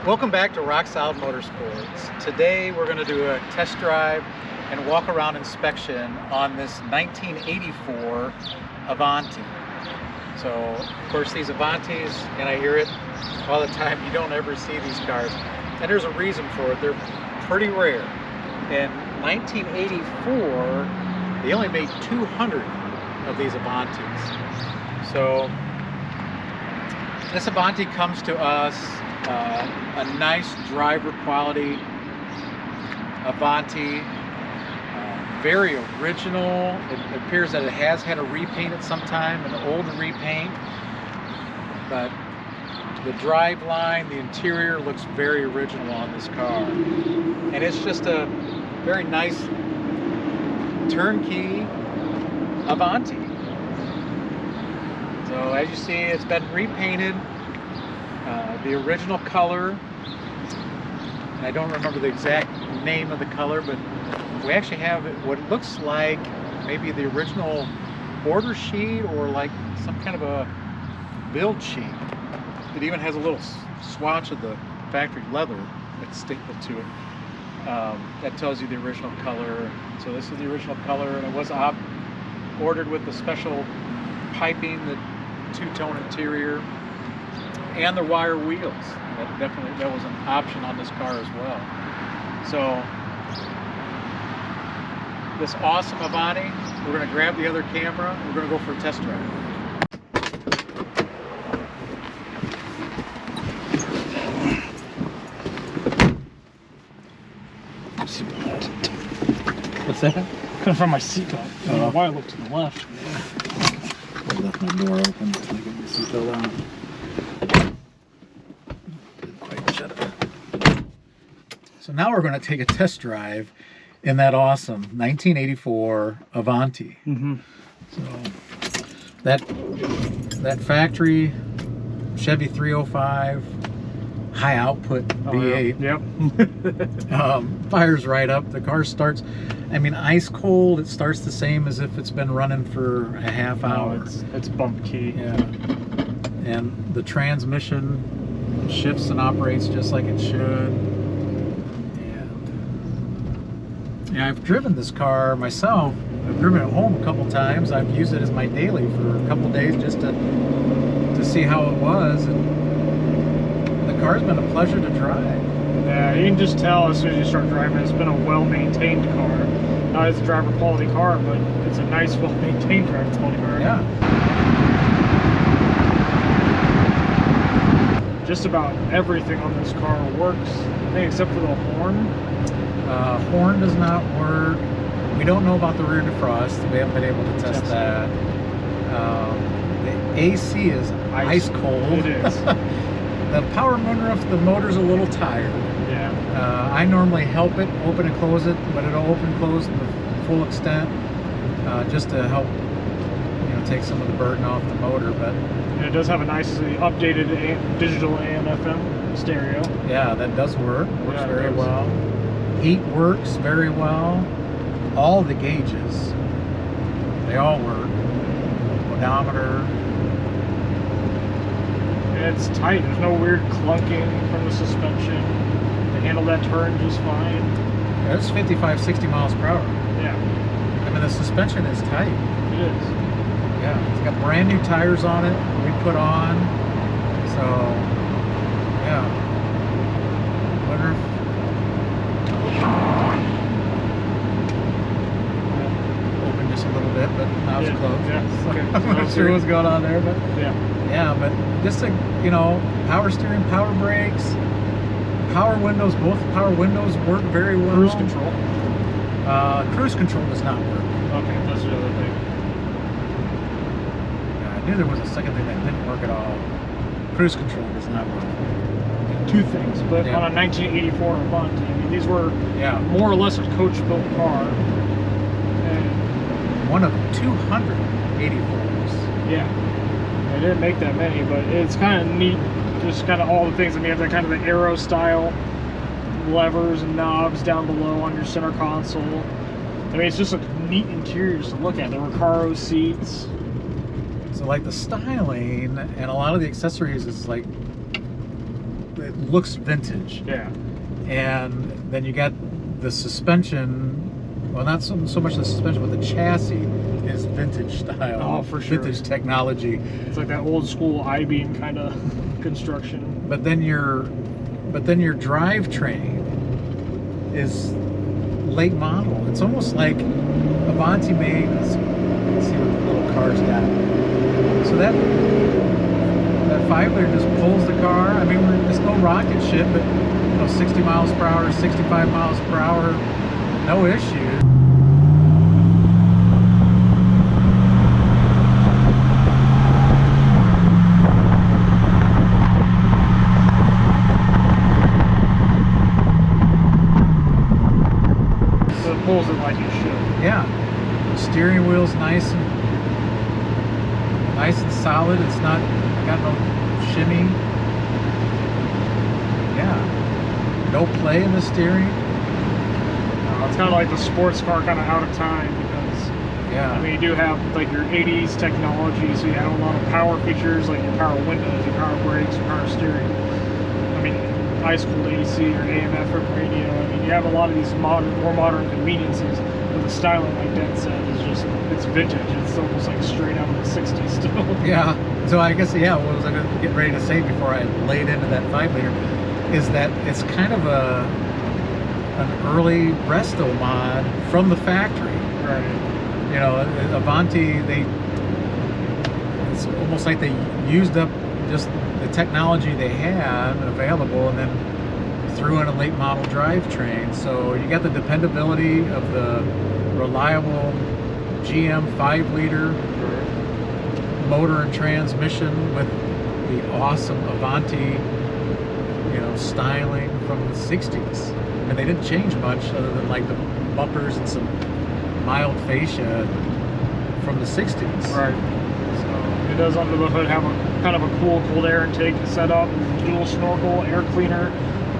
Welcome back to Rock Solid Motorsports. Today we're going to do a test drive and walk around inspection on this 1984 Avanti. So of course these Avantis, and I hear it all the time, you don't ever see these cars. And there's a reason for it. They're pretty rare. In 1984 they only made 200 of these Avantis. So this Avanti comes to us a nice driver quality Avanti, very original. It appears that it has had a repaint at some time, an old repaint, but the drive line, the interior looks very original on this car, and it's just a very nice turnkey Avanti. So as you see, it's been repainted. The original color, and I don't remember the exact name of the color, but we actually have what looks like maybe the original order sheet or like some kind of a build sheet. It even has a little swatch of the factory leather that's stapled to it. That tells you the original color. So this is the original color, and it was ordered with the special piping, the two-tone interior, and the wire wheels. That was an option on this car as well. So this awesome Avanti, we're going to grab the other camera and we're going to go for a test drive. What's that? Couldn't find my seatbelt. I don't know why I looked to the left. I left my door open to get my seatbelt on. So now we're going to take a test drive in that awesome 1984 Avanti. So that factory Chevy 305 high output V8. Yep. Fires right up. The car starts, I mean, ice cold. It starts the same as if it's been running for a half hour. It's bump key. Yeah. And the transmission shifts and operates just like it should. Yeah, I've driven this car myself. I've driven it home a couple times. I've used it as my daily for a couple days just to see how it was. And the car's been a pleasure to drive. Yeah, you can just tell as soon as you start driving, it's been a well-maintained car. Not as a driver quality car, but it's a nice, well-maintained driver quality car. Yeah. Just about everything on this car works, I think, except for the horn. Horn does not work. We don't know about the rear defrost. We haven't been able to test that. The AC is ice cold. It is. The power moonroof, the motor's a little tired. Yeah. I normally help it open and close it, but it'll open and close to the full extent, just to help, take some of the burden off the motor. But and it does have a nicely updated digital AM/FM stereo. Yeah, that does work. Works very well. Heat works very well. All the gauges, they all work. Odometer. And it's tight. There's no weird clunking from the suspension. They handle that turn just fine. Yeah, it's 55, 60 miles per hour. Yeah. I mean, the suspension is tight. It is. Yeah, it's got brand new tires on it. We put on. So, yeah. Wonder if open just a little bit, but now it's closed. Yeah. Okay. I'm not sure what's going on there, but yeah, but just a, power steering, power brakes, power windows. Both power windows work very well. Cruise control. Cruise control does not work. Okay, that's the other thing. Yeah, I knew there was a second thing that didn't work at all. Cruise control does not work. Two things, but on a 1984 Avanti, I mean, these were more or less a coach-built car. And one of 284s. Yeah, they didn't make that many, but it's kind of neat. Just kind of all the things. I mean, you have that kind of the aero style levers and knobs down below on your center console. I mean, it's just a neat interiors to look at. The Recaro seats. So like the styling and a lot of the accessories is like it looks vintage. Yeah. And then you got the suspension. Well, not so much the suspension, but the chassis is vintage style. Oh, for sure. Vintage technology. It's like that old school I-beam kind of construction. But then your drivetrain is late model. It's almost like Avanti made. Let's see what the little car's got. So that 5-liter just pulls the car. I mean, it's no rocket ship, but 60 miles per hour, 65 miles per hour, no issue. So it pulls it like it should. Yeah, the steering wheel's nice and solid. It's not got no shimmy. Yeah, no play in the steering. It's kind of like the sports car, kind of out of time, because Yeah. I mean, you do have like your 80s technology, so you have a lot of power features like your power windows, your power brakes, your power steering. I mean, ice cooled AC or AM FM radio. I mean, you have a lot of these more modern conveniences, but the styling, like Dad said, is just, it's vintage. It's almost like straight out of the 60s still. Yeah. So I guess, yeah, what was I going to get ready to say before I laid into that 5-liter is that it's kind of an early resto mod from the factory. Right. Avanti, it's almost like they used up just the technology they had available and then threw in a late model drivetrain. So you got the dependability of the reliable GM 5-liter motor and transmission with the awesome Avanti, styling from the 60s. And they didn't change much other than like the bumpers and some mild fascia from the 60s. Right. So it does under the hood have a kind of a cool cold air intake setup, dual snorkel, air cleaner.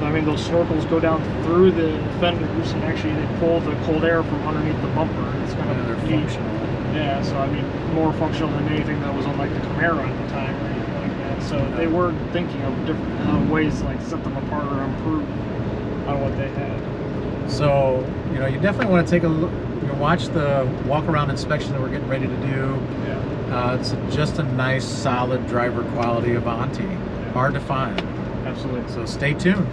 I mean, those snorkels go down through the fenders and actually they pull the cold air from underneath the bumper. It's kind of They're neat. functional. Yeah, so I mean, more functional than anything that was on like the Camaro at the time or anything like that. So they were thinking of different ways to like set them apart or improve on what they had. So, you definitely want to take a look, watch the walk-around inspection that we're getting ready to do. Yeah. It's just a nice, solid driver quality Avanti. Yeah. Hard to find. Absolutely. So stay tuned.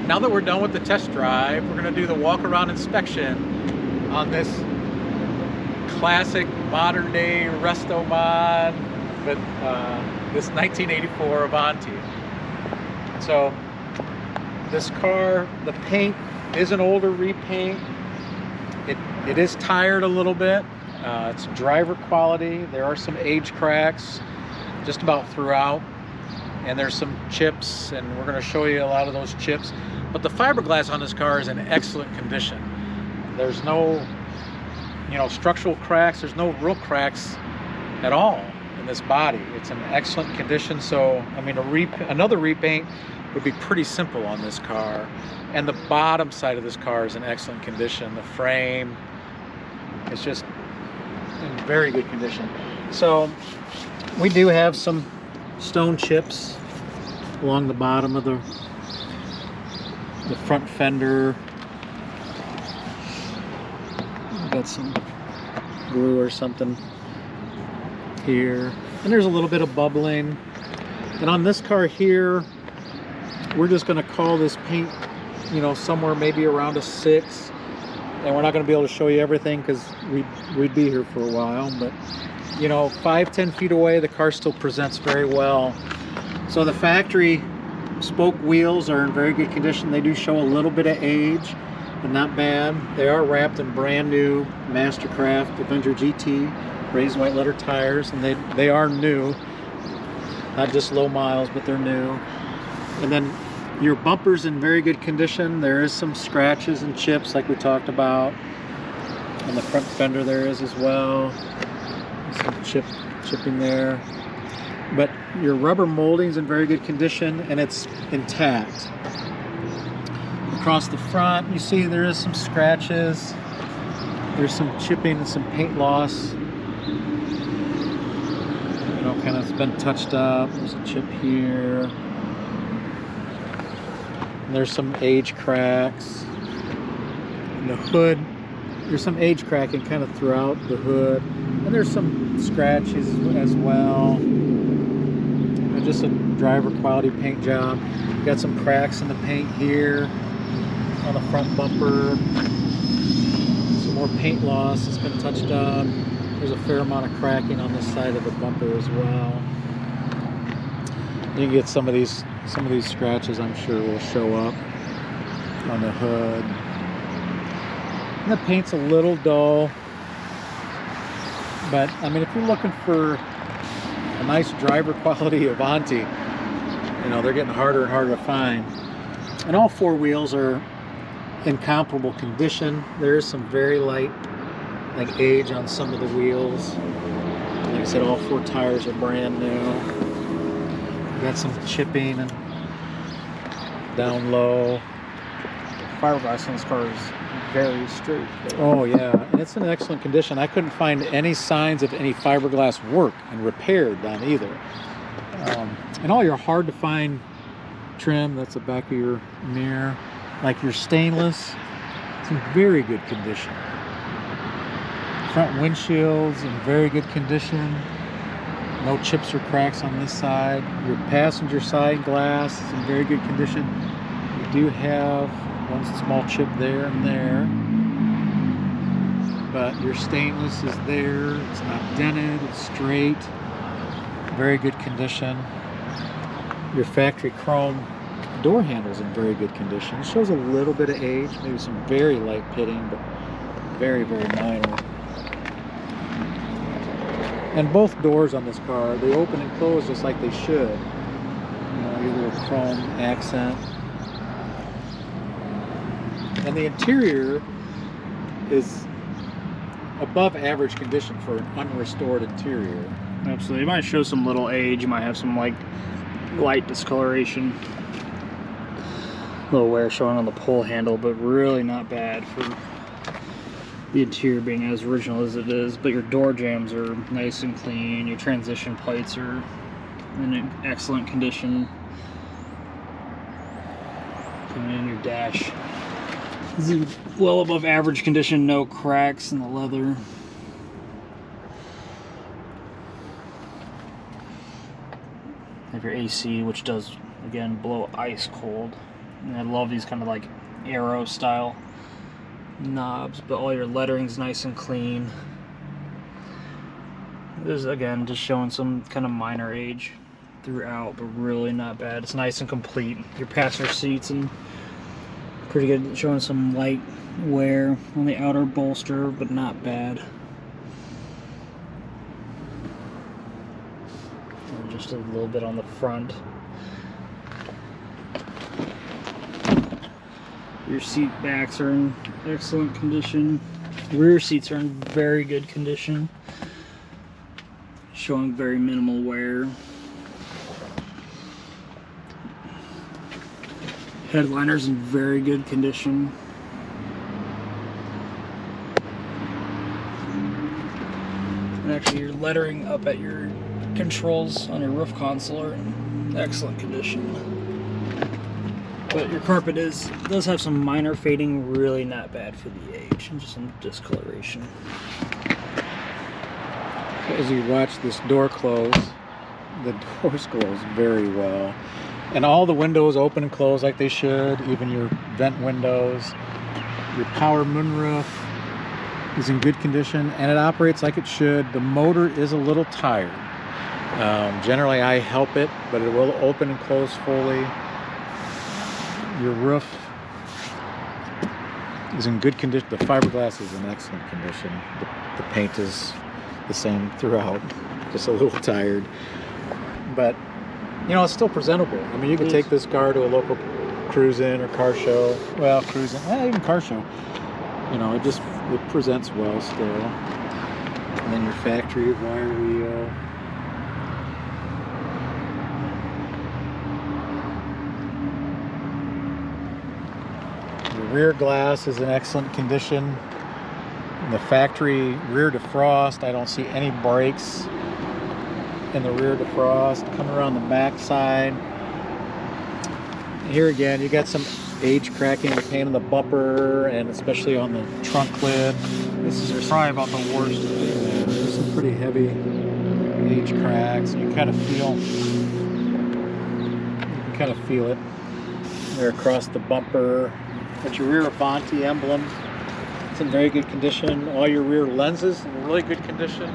Now that we're done with the test drive, we're going to do the walk-around inspection on this classic modern-day resto mod, but this 1984 Avanti. So this car, the paint is an older repaint. It is tired a little bit. It's driver quality. There are some age cracks just about throughout, and there's some chips, and we're going to show you a lot of those chips. But the fiberglass on this car is in excellent condition. There's no structural cracks. There's no real cracks at all in this body. It's in excellent condition. So I mean, another repaint would be pretty simple on this car. And the bottom side of this car is in excellent condition. The frame is just in very good condition. So we do have some stone chips along the bottom of the front fender. Got some glue or something here, and there's a little bit of bubbling. And on this car here, we're just going to call this paint, somewhere maybe around a 6. And we're not going to be able to show you everything because we'd be here for a while. But 5-10 feet away, the car still presents very well. So the factory spoke wheels are in very good condition. They do show a little bit of age, but not bad. They are wrapped in brand new Mastercraft Avenger GT raised white letter tires, and they are new, not just low miles, but they're new. And then your bumper's in very good condition. There is some scratches and chips like we talked about. On the front fender there is as well. Some chipping there. But your rubber molding's in very good condition and it's intact. Across the front, you see there is some scratches. There's some chipping and some paint loss. Kind of been touched up. There's a chip here. And there's some age cracks. In the hood, there's some age cracking kind of throughout the hood. And there's some scratches as well. And just a driver quality paint job. Got some cracks in the paint here on the front bumper. Some more paint loss that's been touched up. There's a fair amount of cracking on this side of the bumper as well. You can get some of these scratches, I'm sure, will show up on the hood. And the paint's a little dull, but I mean, if you're looking for a nice driver quality Avanti, you know, they're getting harder and harder to find. And all four wheels are in comparable condition. There is some very light like age on some of the wheels. Like I said, all four tires are brand new. Got some chipping and down low. Fiberglass on this car is very straight. Oh yeah, and it's in excellent condition. I couldn't find any signs of any fiberglass work and repair done either. And all your hard to find trim, that's the back of your mirror, like your stainless, it's in very good condition. Front windshields in very good condition. No chips or cracks on this side. Your passenger side glass is in very good condition. You do have one small chip there and there, but your stainless is there. It's not dented, it's straight. Very good condition. Your factory chrome door handles in very good condition. It shows a little bit of age, maybe some very light pitting, but very, very minor. And both doors on this car, they open and close just like they should. You know, your little chrome accent. And the interior is above average condition for an unrestored interior. Absolutely. It might show some little age. You might have some like light discoloration. A little wear showing on the pull handle, but really not bad for the interior being as original as it is. But your door jambs are nice and clean. Your transition plates are in excellent condition. Coming in your dash, this is well above average condition. No cracks in the leather. Have your AC, which does again blow ice cold. And I love these kind of like arrow style knobs, but all your lettering's nice and clean. This is again just showing some kind of minor age throughout, but really not bad. It's nice and complete. Your passenger seats and pretty good, showing some light wear on the outer bolster, but not bad. And just a little bit on the front. Your seat backs are in excellent condition. Rear seats are in very good condition, showing very minimal wear. Headliner's in very good condition. And actually your lettering up at your controls on your roof console are in excellent condition. But your carpet does have some minor fading, really not bad for the age, and just some discoloration. As you watch this door close, the doors close very well. And all the windows open and close like they should, even your vent windows. Your power moonroof is in good condition, and it operates like it should. The motor is a little tired. Generally I help it, but it will open and close fully. Your roof is in good condition. The fiberglass is in excellent condition. The paint is the same throughout, just a little tired. But, you know, it's still presentable. I mean, you can take this car to a local cruise-in or car show. Well, cruise-in, even car show. You know, it presents well still. And then your factory wire wheel. Rear glass is in excellent condition. The factory rear defrost, I don't see any breaks in the rear defrost. Coming around the back side, Here again, you got some age cracking in the paint on the bumper, and especially on the trunk lid. This is probably about the worst. Yeah, there's some pretty heavy age cracks. You can kind of feel it there across the bumper. Got your rear Avanti emblem. It's in very good condition. All your rear lenses in really good condition.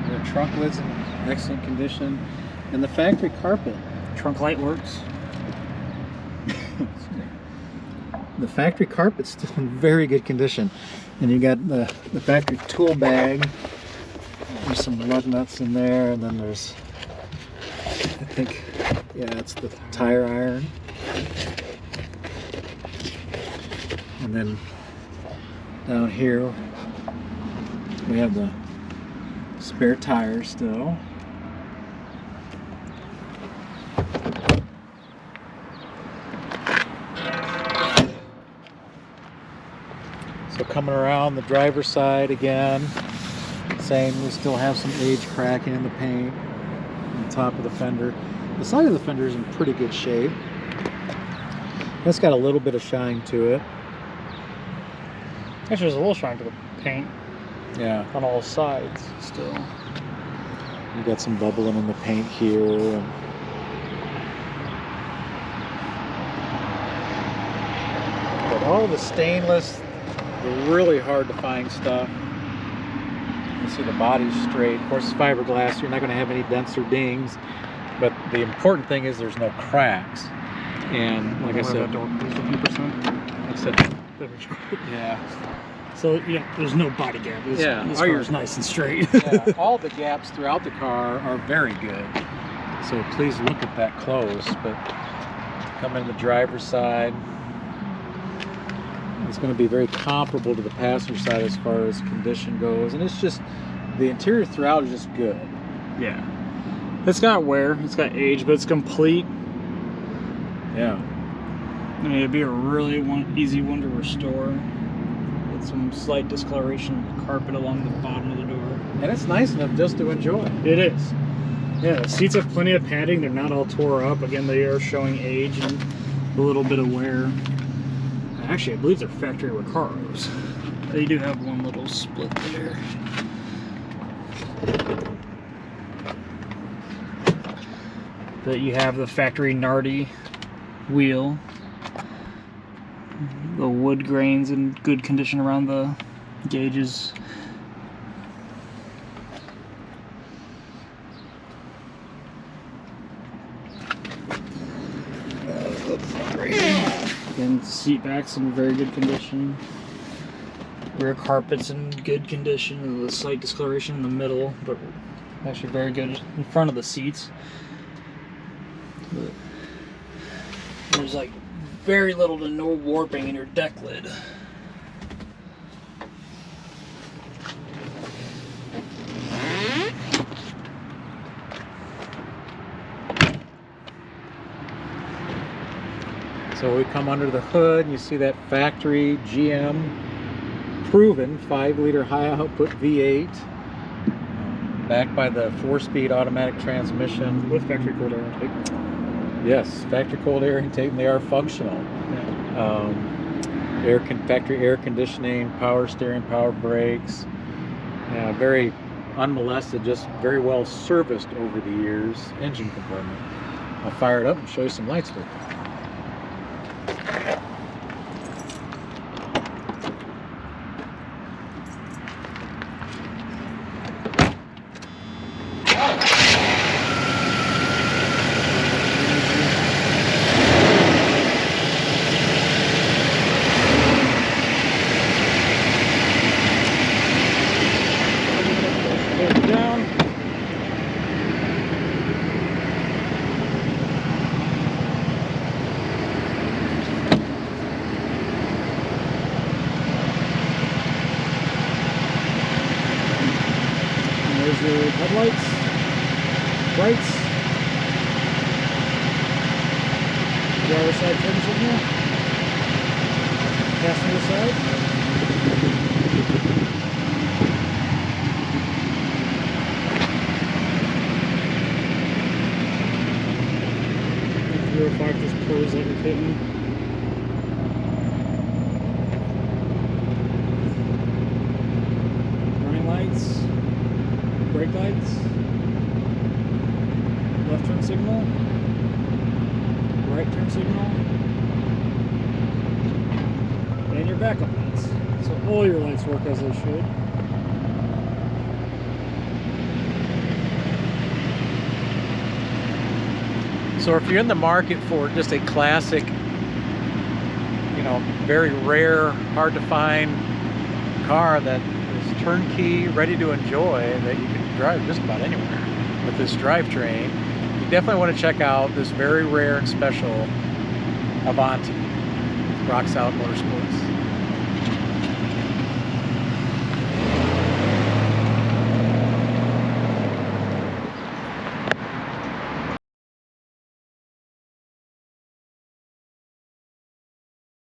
The trunk lid's in excellent condition. And the factory carpet. Trunk light works. The factory carpet's still in very good condition. And you got the factory tool bag. There's some lug nuts in there, and then there's, I think, yeah, it's the tire iron. And then down here, we have the spare tires still. So coming around the driver's side again, same, we still have some age cracking in the paint on the top of the fender. The side of the fender is in pretty good shape. It's got a little bit of shine to it. Actually, there's a little shine to the paint. Yeah. On all sides still. You got some bubbling in the paint here. And but all the stainless, the really hard to find stuff. You see the body's straight. Of course, it's fiberglass. You're not going to have any dents or dings. But the important thing is there's no cracks. And like I said, yeah. So yeah, there's no body gap. This car is nice and straight. Yeah, all the gaps throughout the car are very good. So please look at that close. But come in the driver's side. It's going to be very comparable to the passenger side as far as condition goes, and it's just the interior throughout is just good. Yeah, it's got wear, it's got age, but it's complete. Yeah, I mean, it'd be a really easy one to restore. With some slight discoloration of the carpet along the bottom of the door, and it's nice enough just to enjoy. It is. Yeah, the seats have plenty of padding. They're not all tore up. Again, they are showing age and a little bit of wear. Actually, I believe they're factory Recaros. They do have one little split there. But you have the factory Nardi wheel. The wood grains in good condition around the gauges. And seat backs in very good condition. Rear carpets in good condition. And the slight discoloration in the middle, but actually very good in front of the seats. But there's like very little to no warping in your deck lid. So we come under the hood and you see that factory GM proven 5-liter high output V8 backed by the 4-speed automatic transmission With factory cold air intake. Yes, factory cold air intake, and they are functional. Yeah. Factory air conditioning, power steering, power brakes. Yeah, very unmolested, just very well serviced over the years. Engine compartment. I'll fire it up and show you some lights with it. Down. And there's the headlights, brights, driver's side trims in here. passenger side. Rear five just purrs like a kitten. Running lights, brake lights, left turn signal, right turn signal, and your backup lights. So all your lights work as they should. So if you're in the market for just a classic, you know, very rare, hard to find car that is turnkey, ready to enjoy, that you can drive just about anywhere with this drivetrain, you definitely want to check out this very rare and special Avanti. Rocks out Motorsports.